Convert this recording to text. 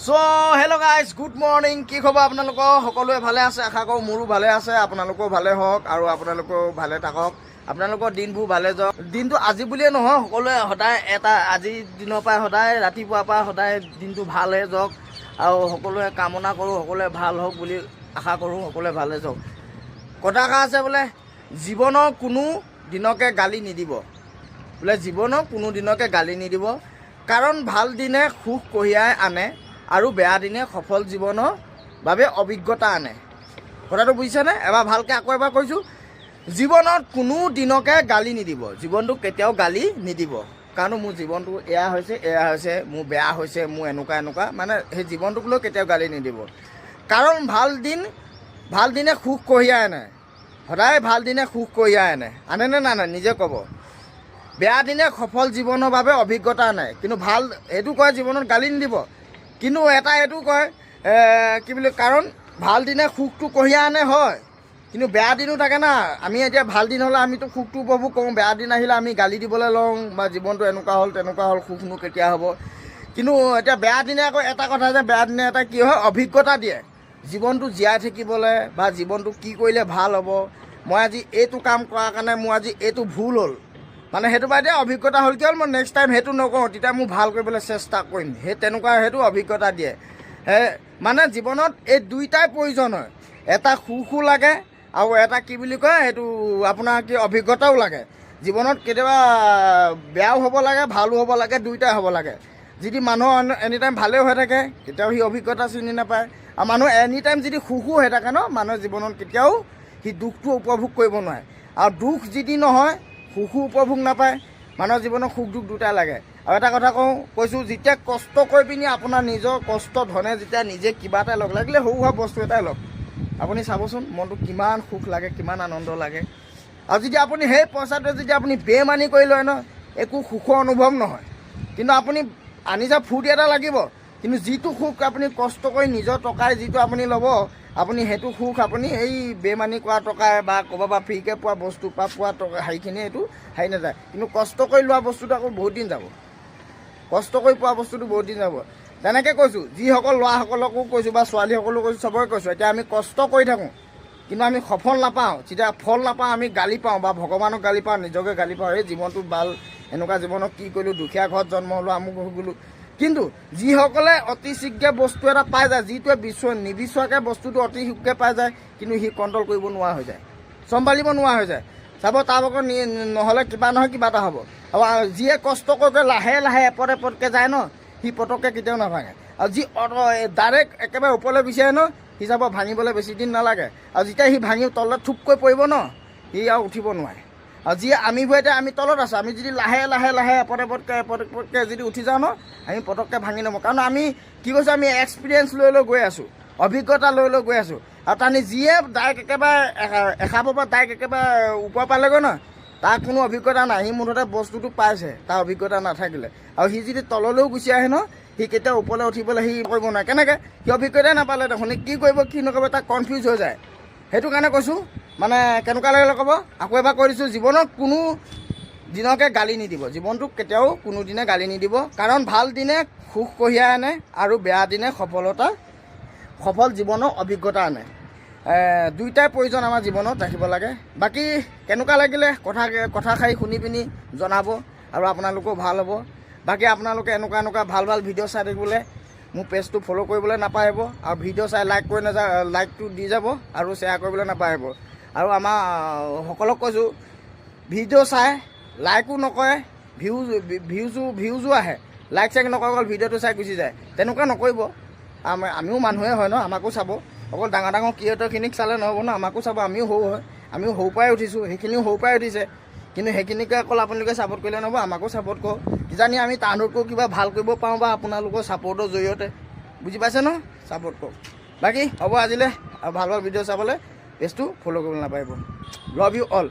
So hello' guys, good morning. কি খবৰ আপোনালোকৰ? সকলোৱে ভালে আছে আশা কৰোঁ। মোৰো ভালে আছে, আপোনালোকেও ভালে হওক আৰু আপোনালোকেও ভালে থাকক। আপোনালোকৰ দিনবোৰ ভালে যাওক। দিনটো আজি বুলিয়ে নহয়, সকলোৱে সদায় আজিৰ দিনৰ পৰা সদায় ৰাতিপুৱাৰ পৰা সদায় দিনটো ভালহে যাওক আৰু সকলোৱে কামনা কৰোঁ সকলোৱে ভাল হওক বুলি আশা কৰোঁ, সকলোৱে ভালে যাওক। কথা এষাৰ আছে বোলে, জীৱনৰ কোনো দিনকে গালি নিদিব। বোলে জীৱনৰ কোনো দিনকে গালি নিদিব, কাৰণ ভাল দিনে সুখ কঢ়িয়াই আনে আৰু বেয়া দিনে সফল জীৱনৰ বাবে অভিজ্ঞতা আনে। কথাটো বুজিছেনে? এবাৰ ভালকৈ আকৌ এবাৰ কৈছোঁ, জীৱনত কোনো দিনকে গালি নিদিব। জীৱনটোক কেতিয়াও গালি নিদিব, কাৰণ মোৰ জীৱনটো এয়া হৈছে, মোৰ বেয়া হৈছে, মোৰ এনেকুৱা মানে সেই জীৱনটোক লৈ কেতিয়াও গালি নিদিব। কাৰণ ভাল দিনে সুখ কঢ়িয়াই আনে, সদায় ভাল দিনে সুখ কঢ়িয়াই আনেনে নানে নিজে ক'ব। বেয়া দিনে সফল জীৱনৰ বাবে অভিজ্ঞতা আনে। কিন্তু ভাল এইটো কয় জীৱনত গালি নিদিব, কিন্তু এটা এইটো কয় কি বুলি, কাৰণ ভাল দিনে সুখটো কঢ়িয়াই আনে হয়, কিন্তু বেয়া দিনো থাকে না। আমি এতিয়া ভাল দিন হ'লে আমিতো সুখটো উপভোগ কৰোঁ, বেয়া দিন আহিলে আমি গালি দিবলৈ লওঁ বা জীৱনটো এনেকুৱা হ'ল তেনেকুৱা হ'ল, সুখনো কেতিয়া হ'ব। কিন্তু এতিয়া বেয়া দিনে আকৌ এটা কথা যে বেয়া দিনে এটা কি হয়, অভিজ্ঞতা দিয়ে জীৱনটো জীয়াই থাকিবলৈ বা জীৱনটো কি কৰিলে ভাল হ'ব। মই আজি এইটো কাম কৰাৰ কাৰণে মোৰ আজি এইটো ভুল হ'ল, মানে সেইটো বাদে অভিজ্ঞতা হ'ল কি হ'ল, মই নেক্সট টাইম সেইটো নকৰোঁ, তেতিয়া মোৰ ভাল কৰিবলৈ চেষ্টা কৰিম। সেইটো অভিজ্ঞতা দিয়ে। মানে জীৱনত এই দুইটাই প্ৰয়োজন হয়, এটা সুখো লাগে আৰু এটা কি বুলি কয় এইটো আপোনাৰ কি অভিজ্ঞতাও লাগে। জীৱনত কেতিয়াবা বেয়াও হ'ব লাগে, ভালো হ'ব লাগে, দুইটাই হ'ব লাগে। যদি মানুহ এনি টাইম ভালেও হৈ থাকে কেতিয়াও সি অভিজ্ঞতা চিনি নাপায়, আৰু মানুহ এনি টাইম যদি সুখো হৈ থাকে ন, মানুহৰ জীৱনত কেতিয়াও সি দুখটো উপভোগ কৰিব নোৱাৰে। আৰু দুখ যদি নহয় সুখো উপভোগ নাপায়। মানুহৰ জীৱনত সুখ দুখ দুটাই লাগে। আৰু এটা কথা কৈছোঁ, যেতিয়া কষ্ট কৰি পিনি আপোনাৰ নিজৰ কষ্ট ধনে যেতিয়া নিজে কিবা এটা লগ লাগিলে সৰু সুৰা বস্তু এটাই লওক, আপুনি চাবচোন মনটো কিমান সুখ লাগে, কিমান আনন্দ লাগে। আৰু যদি আপুনি সেই পইচাটোৱে যদি আপুনি বেমানি কৰি লয় ন, একো সুখৰ অনুভৱ নহয়। কিন্তু আপুনি আনিছা ফূৰ্তি এটা লাগিব, কিন্তু যিটো সুখ আপুনি কষ্ট কৰি নিজৰ টকাই যিটো আপুনি ল'ব, আপুনি সেইটো সুখ আপুনি এই বেমানি কৰা টকাই বা ক'ৰবাৰ পৰা ফ্ৰীকৈ পোৱা বস্তুৰ পৰা পোৱা টকা সেইখিনি এইটো হেৰি নাযায়। কিন্তু কষ্ট কৰি লোৱা বস্তুটো আকৌ বহুত দিন যাব, কষ্ট কৰি পোৱা বস্তুটো বহুত দিন যাব। তেনেকৈ কৈছোঁ, যিসকল ল'ৰাসকলকো কৈছোঁ বা ছোৱালীসকলকো কৈছোঁ, চবকে কৈছোঁ, এতিয়া আমি কষ্ট কৰি থাকোঁ কিন্তু আমি সফল নাপাওঁ। যেতিয়া ফল নাপাওঁ আমি গালি পাওঁ বা ভগৱানক গালি পাওঁ, নিজকে গালি পাওঁ, এই জীৱনটো ভাল এনেকুৱা জীৱনত কি কৰিলোঁ, দুখীয়া ঘৰত জন্ম হ'লোঁ, আমুক হৈ গ'লোঁ। কিন্তু যিসকলে অতি শীঘ্ৰে বস্তু এটা পাই যায়, যিটোৱে নিবিচৰাকৈ বস্তুটো অতি শীঘ্ৰে পাই যায়, কিন্তু সি কণ্ট্ৰল কৰিব নোৱাৰা হৈ যায়, চম্ভালিব নোৱাৰা হৈ যায়। চাব তাৰ ভাগৰ নহ'লে কিবা নহয় কিবা এটা হ'ব। আৰু যিয়ে কষ্ট কৰি লাহে লাহে এপদকৈ যায় ন, সি পটককৈ কেতিয়াও নাভাঙে। আৰু যি ডাইৰেক্ট একেবাৰে ওপৰলৈ বিচাৰে ন, সি চাব ভাঙিবলৈ বেছি দিন নালাগে। আৰু যেতিয়া সি ভাঙি তলত থুপকৈ পৰিব ন, সি আৰু উঠিব নোৱাৰে। আৰু যিয়ে আমিবোৰ এতিয়া আমি তলত আছোঁ, আমি যদি লাহে এপদকৈ যদি উঠি যাওঁ ন, আমি পটককৈ ভাঙি নমোঁ। কাৰণ আমি কি কৈছোঁ, আমি এক্সপিৰিয়েঞ্চ লৈ গৈ আছোঁ, অভিজ্ঞতা লৈ গৈ আছোঁ। আৰু তানি যিয়ে ডাইৰেক্ট একেবাৰে এখাপৰ পৰা ডাইৰেক্ট একেবাৰে ওপৰ পালেগৈ ন, তাৰ কোনো অভিজ্ঞতা নাই, সি মুঠতে বস্তুটো পাইছে, তাৰ অভিজ্ঞতা নাথাকিলে। আৰু সি যদি তললৈও গুচি আহে ন, সি কেতিয়াও ওপৰলৈ উঠিবলৈ সি কৰিব নোৱাৰে। কেনেকৈ? সি অভিজ্ঞতাই নাপালে দেখোন, কি কৰিব কি নকৰিব তাক কনফিউজ হৈ যায়। সেইটো কাৰণে কৈছোঁ, মানে কেনেকুৱা লাগিলে ক'ব, আকৌ এবাৰ কৈ দিছোঁ, জীৱনত কোনো দিনকে গালি নিদিব। জীৱনটোক কেতিয়াও কোনো দিনে গালি নিদিব, কাৰণ ভাল দিনে সুখ কঢ়িয়াই আনে আৰু বেয়া দিনে সফল জীৱনৰ অভিজ্ঞতা আনে। দুইটাই প্ৰয়োজন আমাৰ জীৱনত ৰাখিব লাগে। বাকী কেনেকুৱা লাগিলে কথাষাৰি শুনি পিনি জনাব, আৰু আপোনালোকেও ভাল হ'ব। বাকী আপোনালোকে এনেকুৱা ভাল ভিডিঅ' চাই থাকিবলৈ মোৰ পেজটো ফ'ল' কৰিবলৈ নাপাহৰিব, আৰু ভিডিঅ' চাই লাইকটো দি যাব আৰু শ্বেয়াৰ কৰিবলৈ নাপাহৰিব। আৰু আমাৰ সকলক কৈছোঁ, ভিডিঅ' চাই লাইকো নকৰে, ভিউজো আহে, লাইক চাইক নকৰে, অকল ভিডিঅ'টো চাই গুচি যায়। তেনেকুৱা নকৰিব। আমিও মানুহে হয় ন, আমাকো চাব। অকল ডাঙৰ ক্ৰিয়েটৰখিনিক চালে নহ'ব ন, আমাকো চাব। আমিও সৰু হয়, আমিও সৰু পৰাই উঠিছোঁ, সেইখিনিও সৰু পৰাই উঠিছে। কিন্তু সেইখিনিকে অকল আপোনালোকে ছাপোৰ্ট কৰিলে নহ'ব, আমাকো ছাপোৰ্ট কৰক। কিজানি আমি তাহাঁতকো কিবা ভাল কৰিব পাৰোঁ বা আপোনালোকৰ ছাপোৰ্টৰ জৰিয়তে, বুজি পাইছে ন? ছাপোৰ্ট কৰক। বাকী হ'ব আজিলৈ, আৰু ভাল ভিডিঅ' চাবলৈ পেজটো ফ'ল' কৰিবলৈ নাপাহৰিব। Love you all.